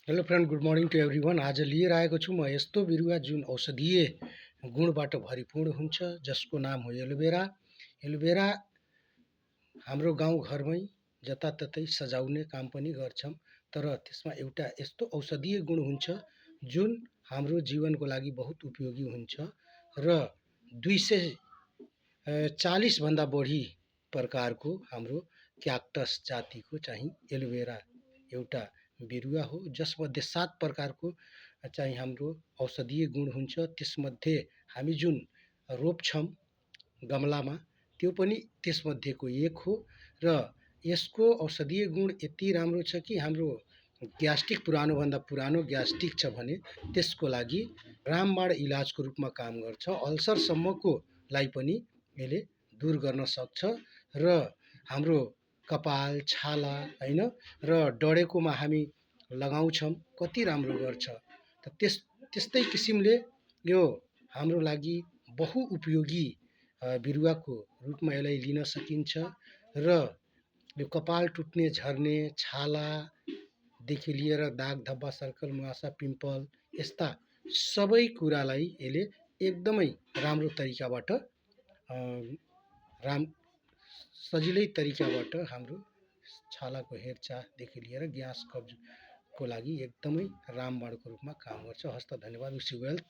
Hello friend, good morning to everyone. आज लिएर आएको छु म यस्तो बिरुवा जुन औषधीय गुणबाट भरिपूर्ण हुन्छ, जसको नाम हो एलोभेरा। एलोभेरा हाम्रो गाउँघरमै जताततै सजाउने काम पनि गर्छौँ, तर त्यसमा एउटा यस्तो औषधीय गुण हुन्छ जुन हाम्रो जीवनको लागि बहुत उपयोगी हुन्छ र 240 भन्दा बढी प्रकारको हाम्रो क्याक्टस जातिको चाहिँ एलोभेरा एउटा बिरुवा हो, जसमध्ये 7 प्रकारको चाहिँ हाम्रो औषधीय गुण हुन्छ। त्यसमध्ये हामी जुन रोप्छौँ गमलामा, त्यो पनि त्यसमध्येको एक हो र यसको औषधीय गुण यति राम्रो छ कि हाम्रो ग्यास्ट्रिक पुरानोभन्दा पुरानो ग्यास्ट्रिक छ भने त्यसको लागि रामबाण इलाजको रूपमा काम गर्छ। अल्सरसम्मको लाई पनि यसले दूर गर्न सक्छ र हाम्रो कपाल, छाला हैन र डढेकोमा हामी लगाउँछौँ, कति राम्रो गर्छ। त त्यस्तै किसिमले यो हाम्रो लागि बहुउपयोगी बिरुवाको रूपमा यसलाई लिन सकिन्छ र यो कपाल टुट्ने, झर्ने, छालादेखि लिएर दाग धब्बा, सर्कल मुहासा, पिम्पल यस्ता सबै कुरालाई यसले एकदमै राम्रो तरिकाबाट सजिलै तरिकाबाट हाम्रो छालाको हेरचाहदेखि लिएर ग्यास कब्जको लागि एकदमै रामबाणको रूपमा काम गर्छ। हस्त, धन्यवाद। Wish you wealth.